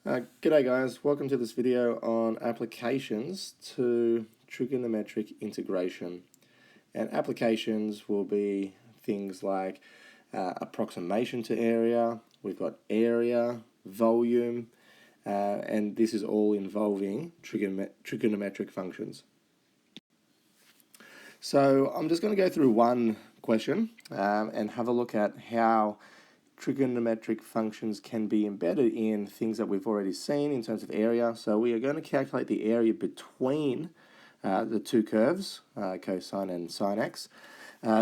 G'day guys, welcome to this video on applications to trigonometric integration. And applications will be things like approximation to area, we've got area, volume, and this is all involving trigonometric functions. So I'm just going to go through one question and have a look at how trigonometric functions can be embedded in things that we've already seen in terms of area. So we are going to calculate the area between the two curves, cosine and sine x,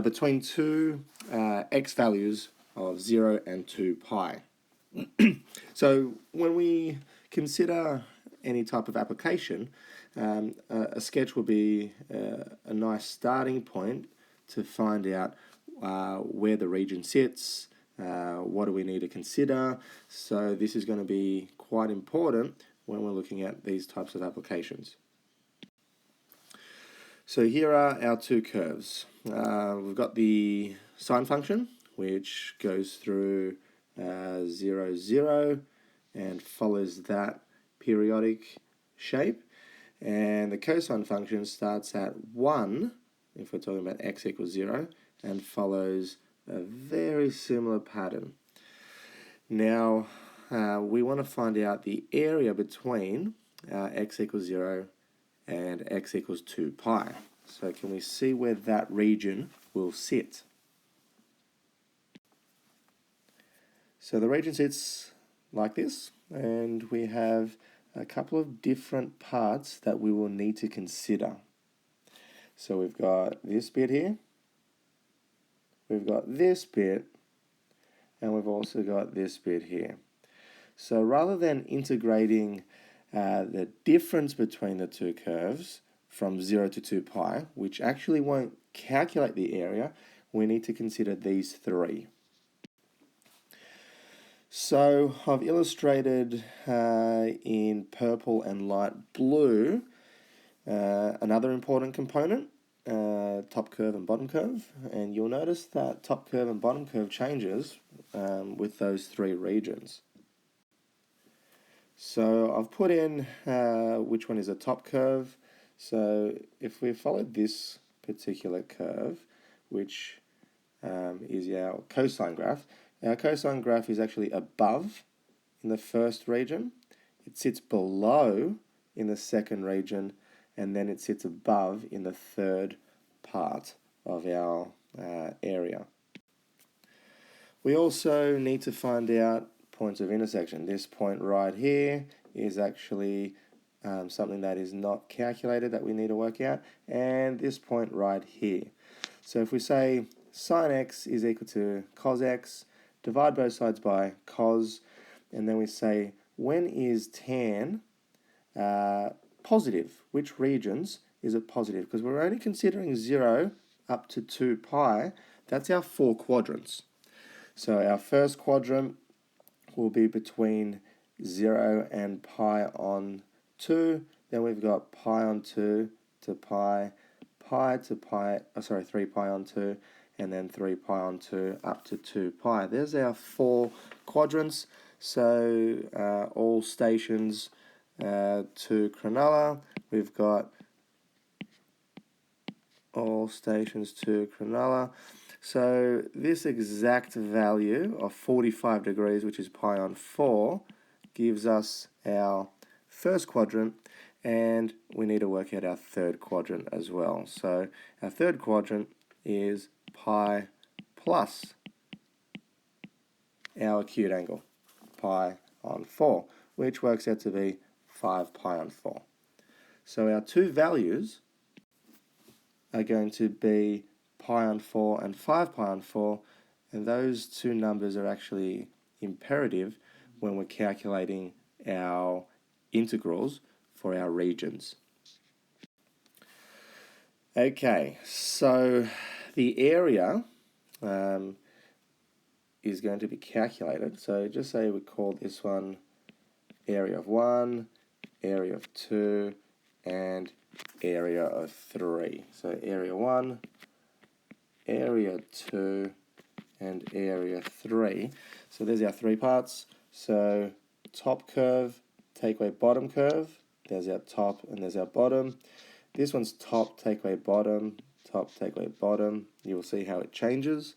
between two x values of 0 and 2 pi. So when we consider any type of application, a sketch will be a nice starting point to find out where the region sits, what do we need to consider. So this is going to be quite important when we're looking at these types of applications. So here are our two curves. We've got the sine function, which goes through 0, 0 and follows that periodic shape. And the cosine function starts at 1, if we're talking about x equals 0, and follows a very similar pattern. Now, we want to find out the area between x equals 0 and x equals 2 pi. So can we see where that region will sit? So the region sits like this, and we have a couple of different parts that we will need to consider. So we've got this bit here, we've got this bit, and we've also got this bit here. So rather than integrating the difference between the two curves from 0 to 2 pi, which actually won't calculate the area, we need to consider these three. So I've illustrated in purple and light blue another important component, top curve and bottom curve, and you'll notice that top curve and bottom curve changes with those three regions. So I've put in which one is a top curve. So if we follow this particular curve, which is our cosine graph, our cosine graph is actually above in the first region, it sits below in the second region, and then it sits above in the third part of our area. We also need to find out points of intersection. This point right here is actually something that is not calculated that we need to work out, and this point right here. So if we say sine x is equal to cos x, divide both sides by cos, and then we say when is tan positive? Which regions is it positive? Because we're only considering 0 up to 2 pi. That's our 4 quadrants. So our first quadrant will be between 0 and pi on 2. Then we've got pi on 2 to pi, pi to pi, 3 pi on 2, and then 3 pi on 2 up to 2 pi. There's our 4 quadrants. So all stations to Cronulla, we've got all stations to Cronulla. So this exact value of 45 degrees, which is pi on 4, gives us our first quadrant, and we need to work out our third quadrant as well. So our third quadrant is pi plus our acute angle, pi on 4, which works out to be 5 pi on 4. So our two values are going to be pi on 4 and 5 pi on 4, and those two numbers are actually imperative when we're calculating our integrals for our regions. Okay, so the area is going to be calculated. So just say we call this one area of 1, area of 2, and area of 3. So area 1, area 2, and area 3. So there's our three parts. So top curve take away bottom curve. There's our top and there's our bottom. This one's top, take away bottom, top, take away bottom. You will see how it changes.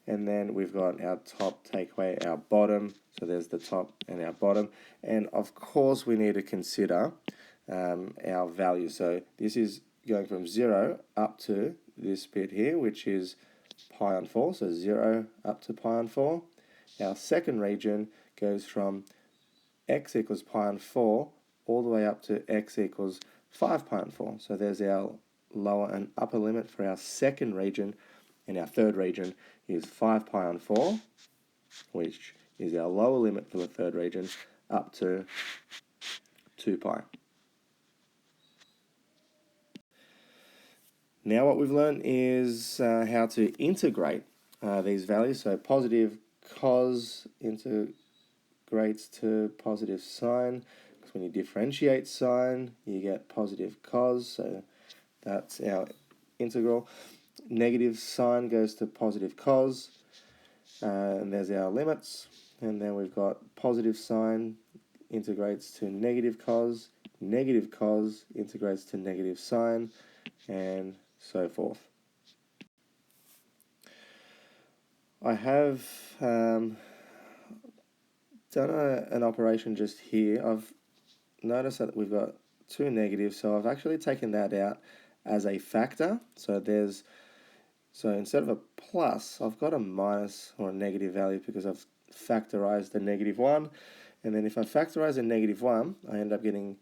And then we've got our top, take away our bottom. So there's the top and our bottom. And of course we need to consider our value. So this is going from 0 up to this bit here, which is pi on 4. So 0 up to pi on 4. Our second region goes from x equals pi on 4 all the way up to x equals 5 pi on 4. So there's our lower and upper limit for our second region, and our third region is 5 pi on 4, which is our lower limit for the third region, up to 2 pi. Now what we've learned is how to integrate these values. So positive cos integrates to positive sine, because when you differentiate sine, you get positive cos, so that's our integral. Negative sine goes to positive cos, and there's our limits. And then we've got positive sine integrates to negative cos integrates to negative sine, and so forth. I have done an operation just here. I've noticed that we've got two negatives, so I've actually taken that out as a factor. So instead of a plus, I've got a minus or a negative value because I've factorized a negative 1. And then if I factorize a negative 1, I end up getting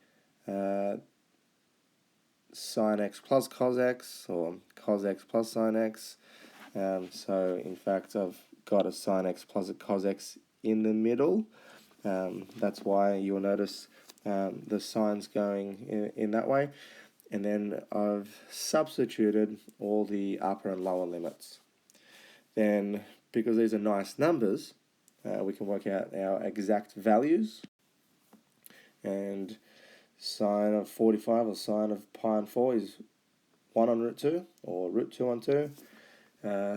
sine x plus cos x, or cos x plus sine x. So in fact, I've got a sine x plus a cos x in the middle. That's why you'll notice the signs going in that way. And then I've substituted all the upper and lower limits. Then, because these are nice numbers, we can work out our exact values. And sine of 45, or sine of pi on 4, is 1 on root 2, or root 2 on 2.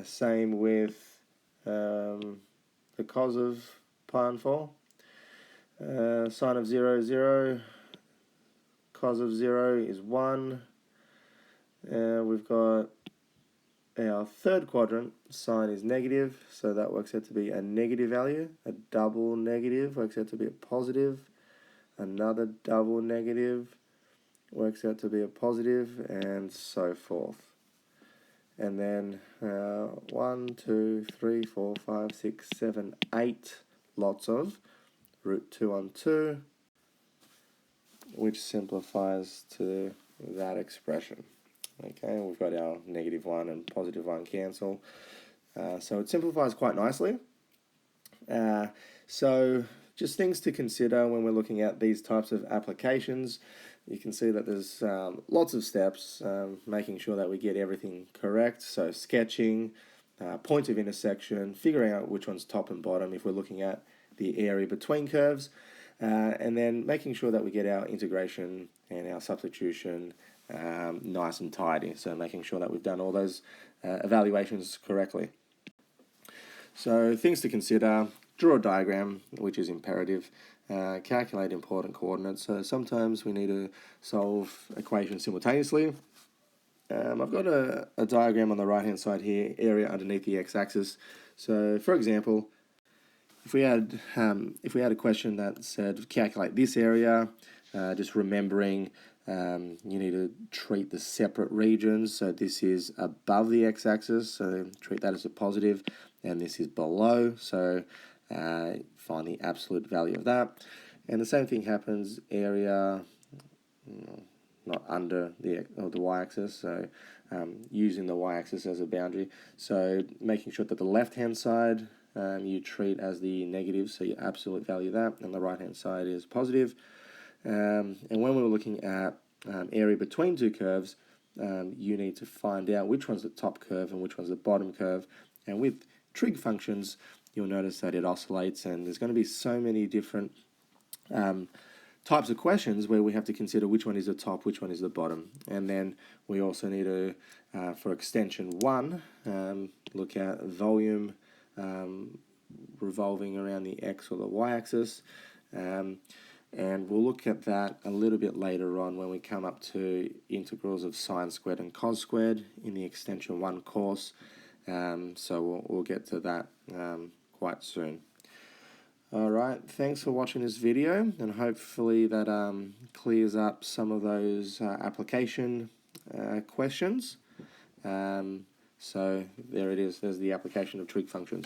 Same with the cos of pi on 4. Sine of 0, 0. Cos of 0 is 1. We've got our third quadrant, sine is negative, so that works out to be a negative value. A double negative works out to be a positive. Another double negative works out to be a positive, and so forth. And then 1, 2, 3, 4, 5, 6, 7, 8 lots of root 2 on 2, which simplifies to that expression. Okay, we've got our negative 1 and positive 1 cancel. So it simplifies quite nicely. So just things to consider when we're looking at these types of applications. You can see that there's lots of steps, making sure that we get everything correct. So sketching, point of intersection, figuring out which one's top and bottom if we're looking at the area between curves, and then making sure that we get our integration and our substitution nice and tidy. So making sure that we've done all those evaluations correctly. So things to consider: draw a diagram, which is imperative. Calculate important coordinates. So sometimes we need to solve equations simultaneously. I've got a diagram on the right hand side here, area underneath the x-axis. So for example, if we had a question that said calculate this area, just remembering you need to treat the separate regions. So this is above the x-axis, so treat that as a positive, and this is below, so find the absolute value of that. And the same thing happens area not under the y-axis, so using the y-axis as a boundary. So making sure that the left-hand side you treat as the negative, so you absolute value that, and the right-hand side is positive. And when we were looking at area between two curves, you need to find out which one's the top curve and which one's the bottom curve. And with trig functions, you'll notice that it oscillates, and there's going to be so many different types of questions where we have to consider which one is the top, which one is the bottom. And then we also need to, for extension 1, look at volume revolving around the x or the y-axis. And and we'll look at that a little bit later on when we come up to integrals of sine squared and cos squared in the Extension 1 course. So we'll get to that quite soon. Alright, thanks for watching this video, and hopefully that clears up some of those application questions. So there it is, there's the application of trig functions.